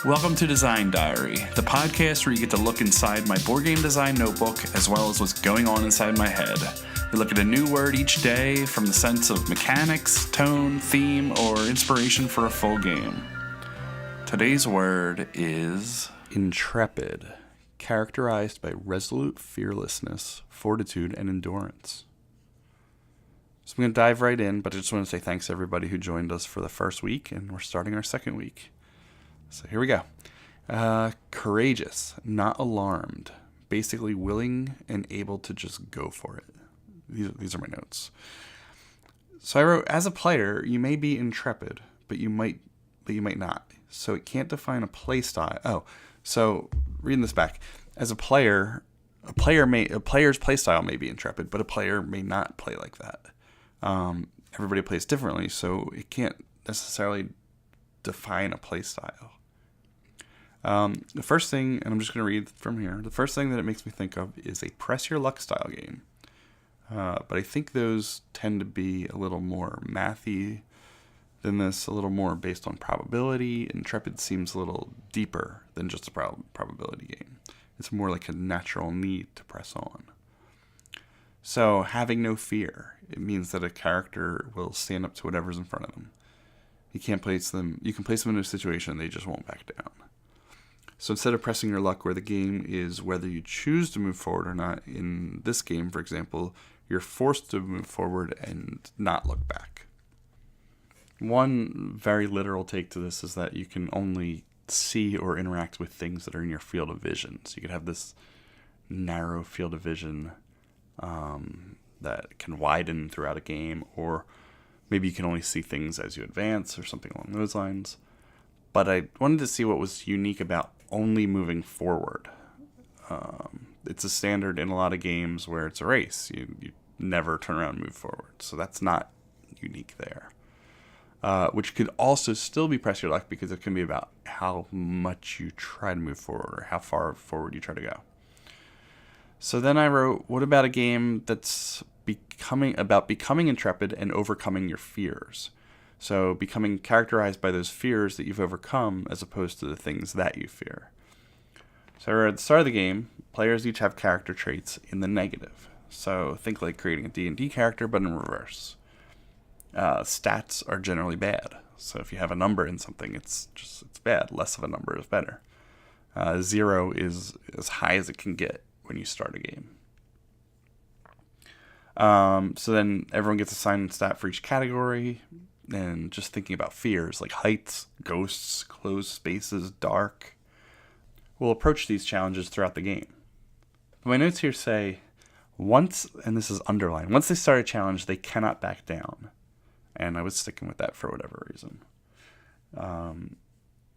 Welcome to Design Diary, the podcast where you get to look inside my board game design notebook as well as what's going on inside my head. We look at a new word each day from the sense of mechanics, tone, theme, or inspiration for a full game. Today's word is intrepid, characterized by resolute fearlessness, fortitude, and endurance. So I'm going to dive right in, but I just want to say thanks to everybody who joined us for the first week, and we're starting our second week. So here we go. Courageous, not alarmed, basically willing and able to just go for it. These are my notes. So I wrote, as a player, you may be intrepid, but you might not. So it can't define a play style. Oh, so reading this back, as a player's play style may be intrepid, but a player may not play like that. Everybody plays differently, so it can't necessarily define a play style. The first thing, and I'm just going to read from here, the first thing that it makes me think of is a press your luck style game. But I think those tend to be a little more mathy than this, a little more based on probability. Intrepid seems a little deeper than just a probability game. It's more like a natural need to press on. So having no fear, it means that a character will stand up to whatever's in front of them. You can place them in a situation they just won't back down. So instead of pressing your luck where the game is whether you choose to move forward or not, in this game, for example, you're forced to move forward and not look back. One very literal take to this is that you can only see or interact with things that are in your field of vision. So you could have this narrow field of vision that can widen throughout a game, or maybe you can only see things as you advance or something along those lines. But I wanted to see what was unique about only moving forward. It's a standard in a lot of games where it's a race. You never turn around and move forward. So that's not unique there. Which could also still be press your luck, because it can be about how much you try to move forward or how far forward you try to go. So then I wrote, what about a game that's becoming intrepid and overcoming your fears? So becoming characterized by those fears that you've overcome as opposed to the things that you fear. So I wrote, at the start of the game, players each have character traits in the negative. So think like creating a D&D character, but in reverse. Stats are generally bad. So if you have a number in something, it's bad. Less of a number is better. 0 is as high as it can get when you start a game. So then everyone gets assigned a stat for each category, and just thinking about fears like heights, ghosts, closed spaces, dark. We'll approach these challenges throughout the game. My notes here say, once, and this is underlined, once they start a challenge, they cannot back down. And I was sticking with that for whatever reason.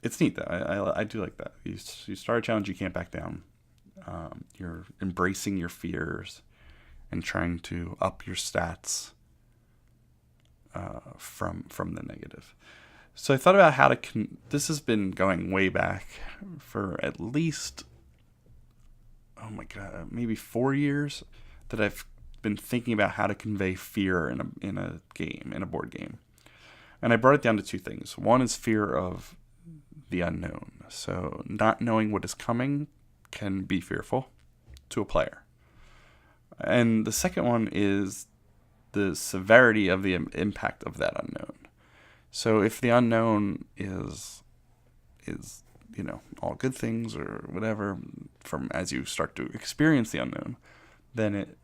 It's neat though. I do like that. You start a challenge, you can't back down. You're embracing your fears and trying to up your stats from the negative. So I thought about how to this has been going way back for at least, oh my god, maybe 4 years that I've been thinking about how to convey fear in a board game. And I brought it down to two things. One is fear of the unknown. So not knowing what is coming can be fearful to a player. And the second one is the severity of the impact of that unknown. So if the unknown is all good things or whatever, from as you start to experience the unknown, then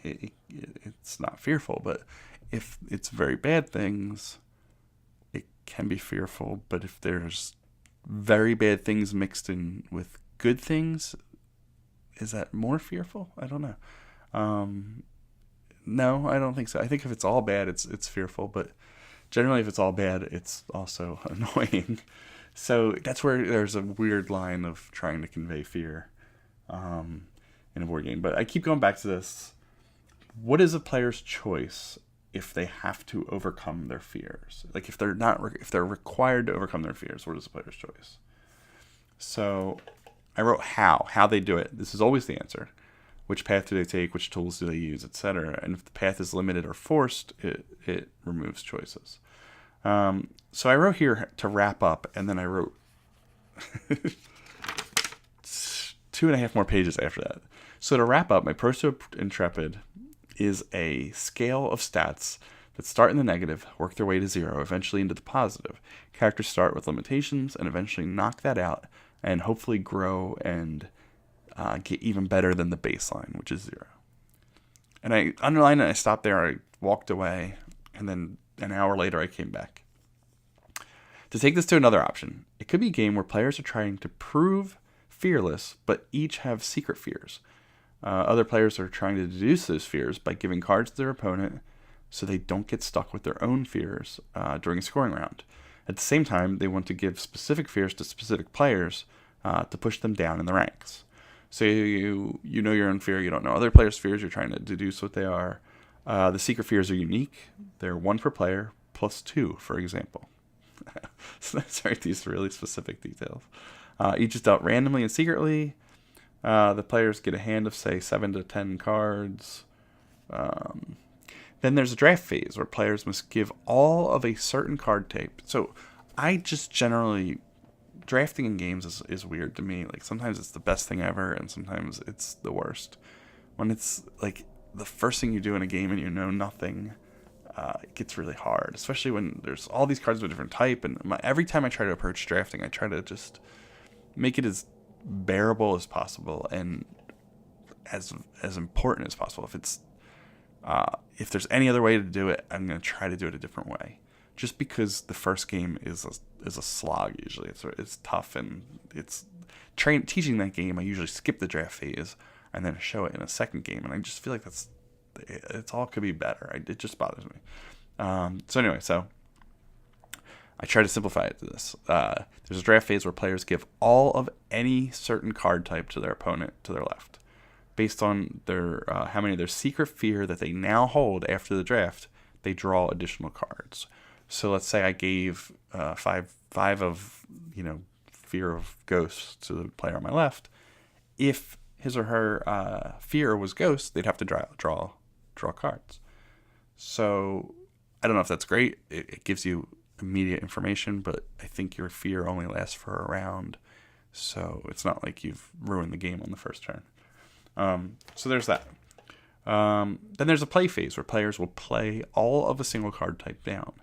it's not fearful. But if it's very bad things, it can be fearful. But if there's very bad things mixed in with good things, is that more fearful? I don't know. No, I don't think so. I think if it's all bad, it's fearful, but generally if it's all bad, it's also annoying. So that's where there's a weird line of trying to convey fear in a board game. But I keep going back to this. What is a player's choice if they have to overcome their fears? Like if they're required to overcome their fears, what is a player's choice? So I wrote how they do it. This is always the answer. Which path do they take? Which tools do they use, etc. And if the path is limited or forced, it removes choices. So I wrote here to wrap up, and then I wrote 2.5 more pages after that. So to wrap up, my approach to Intrepid is a scale of stats that start in the negative, work their way to 0, eventually into the positive. Characters start with limitations and eventually knock that out and hopefully grow and get even better than the baseline, which is 0. And I underlined it, I stopped there, I walked away, and then an hour later I came back. To take this to another option, it could be a game where players are trying to prove fearless, but each have secret fears. Other players are trying to deduce those fears by giving cards to their opponent so they don't get stuck with their own fears during a scoring round. At the same time, they want to give specific fears to specific players to push them down in the ranks. So you know your own fear, you don't know other players' fears, you're trying to deduce what they are. The secret fears are unique. They're 1 per player, plus 2, for example. Sorry, these really specific details. Each is dealt randomly and secretly. The players get a hand of, say, 7 to 10 cards. Then there's a draft phase where players must give all of a certain card type. So I just generally... drafting in games is weird to me. Like, sometimes it's the best thing ever, and sometimes it's the worst. When it's, like, the first thing you do in a game and you know nothing, it gets really hard. Especially when there's all these cards of a different type. And every time I try to approach drafting, I try to just make it as bearable as possible and as important as possible. If there's any other way to do it, I'm going to try to do it a different way. Just because the first game is a slog usually. It's tough, and it's teaching that game. I usually skip the draft phase and then show it in a second game, and I just feel like it's all could be better. It just bothers me. So anyway, I try to simplify it to this. There's a draft phase where players give all of any certain card type to their opponent to their left, based on their how many of their secret fear that they now hold after the draft. They draw additional cards. So let's say I gave five of fear of ghosts to the player on my left. If his or her fear was ghosts, they'd have to draw cards. So I don't know if that's great. It gives you immediate information, but I think your fear only lasts for a round, so it's not like you've ruined the game on the first turn. So there's that. Then there's a play phase where players will play all of a single card type down.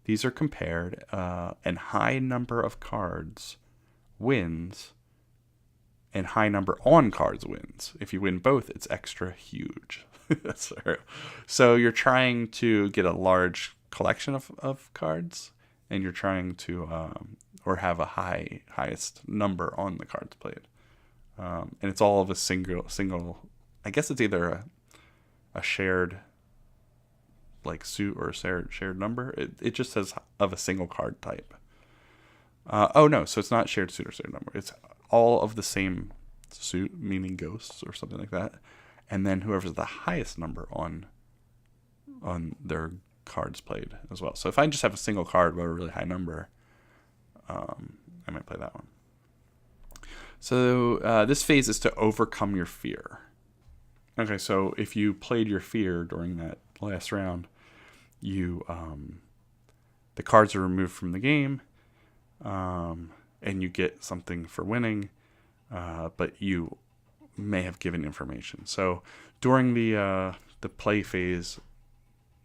These are compared, and high number of cards wins, and high number on cards wins. If you win both, it's extra huge. So you're trying to get a large collection of cards, and you're trying to, or have a highest number on the cards played. And it's all of a single. I guess it's either a shared like suit or a shared number. It just says of a single card type. So it's not shared suit or shared number. It's all of the same suit, meaning ghosts or something like that. And then whoever's the highest number on their cards played as well. So if I just have a single card but a really high number, I might play that one. So this phase is to overcome your fear. Okay, so if you played your fear during that last round, the cards are removed from the game, and you get something for winning, but you may have given information. So during the play phase,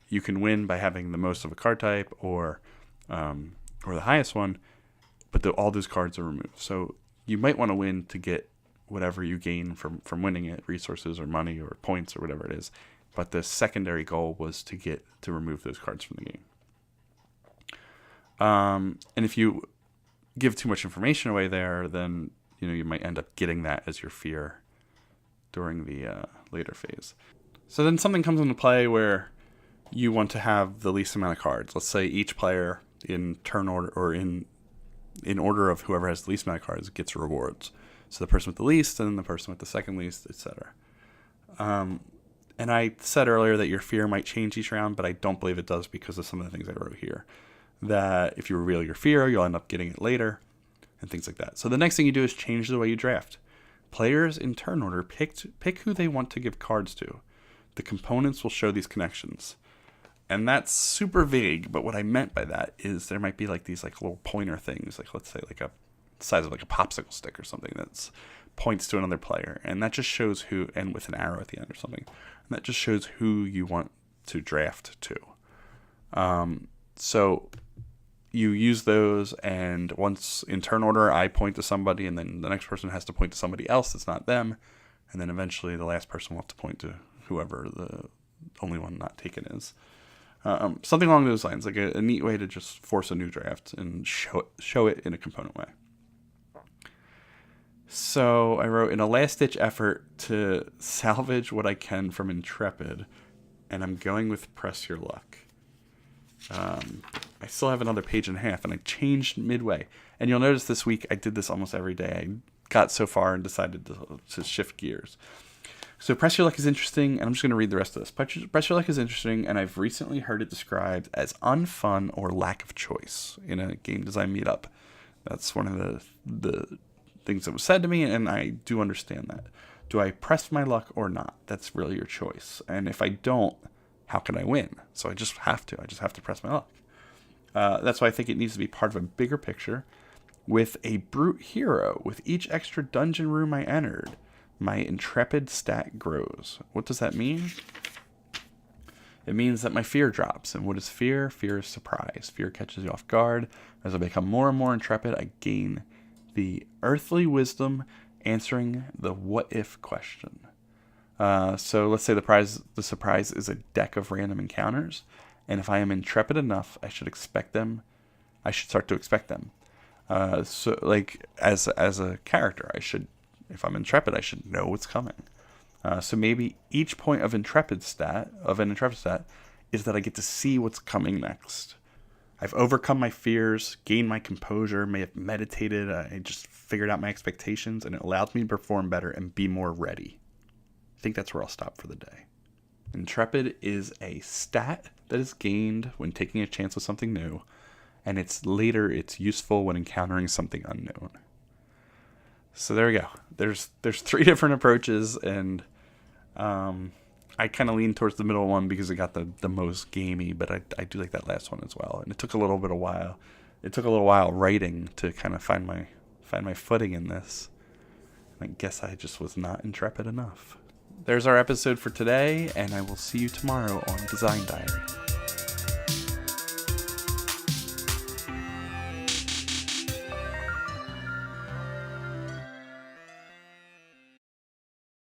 you can win by having the most of a card type or the highest one, but all those cards are removed. So you might want to win to get whatever you gain from winning it, resources or money or points or whatever it is. But the secondary goal was to remove those cards from the game. And if you give too much information away there, then you might end up getting that as your fear during the later phase. So then something comes into play where you want to have the least amount of cards. Let's say each player in turn order or in order of whoever has the least amount of cards gets rewards. So the person with the least, and then the person with the second least, etc. And I said earlier that your fear might change each round, but I don't believe it does because of some of the things I wrote here. That if you reveal your fear, you'll end up getting it later, and things like that. So the next thing you do is change the way you draft. Players in turn order pick who they want to give cards to. The components will show these connections. And that's super vague, but what I meant by that is there might be like these like little pointer things, like let's say like a size of like a popsicle stick or something that's points to another player, and that just shows who, and with an arrow at the end or something, and that just shows who you want to draft to. So you use those, and once in turn order, I point to somebody, and then the next person has to point to somebody else that's not them, and then eventually the last person will have to point to whoever the only one not taken is. Something along those lines, like a neat way to just force a new draft and show it in a component way. So I wrote, in a last-ditch effort to salvage what I can from Intrepid, and I'm going with Press Your Luck. I still have another page and a half, and I changed midway. And you'll notice this week I did this almost every day. I got so far and decided to shift gears. So Press Your Luck is interesting, and I'm just going to read the rest of this. Press Your Luck is interesting, and I've recently heard it described as unfun or lack of choice in a game design meetup. That's one of the things that was said to me, and I do understand that. Do I press my luck or not? That's really your choice. And if I don't, how can I win? So I just have to press my luck. That's why I think it needs to be part of a bigger picture with a brute hero. With each extra dungeon room I entered, my Intrepid stat grows. What does that mean? It means that my fear drops. And what is fear? Fear is surprise. Fear catches you off guard. As I become more and more intrepid, I gain the earthly wisdom answering the what-if question. So let's say the surprise is a deck of random encounters, and if I am intrepid enough, I should expect them. I should start to expect them. So like as a character, if I'm intrepid, I should know what's coming. So maybe each point of an intrepid stat is that I get to see what's coming next. I've overcome my fears, gained my composure, may have meditated, I just figured out my expectations, and it allowed me to perform better and be more ready. I think that's where I'll stop for the day. Intrepid is a stat that is gained when taking a chance with something new, and it's useful when encountering something unknown. So there we go. There's 3 different approaches, and I kind of lean towards the middle one because it got the most gamey, but I do like that last one as well. And it took a little while writing to kind of find my footing in this. I guess I just was not intrepid enough. There's our episode for today, and I will see you tomorrow on Design Diary.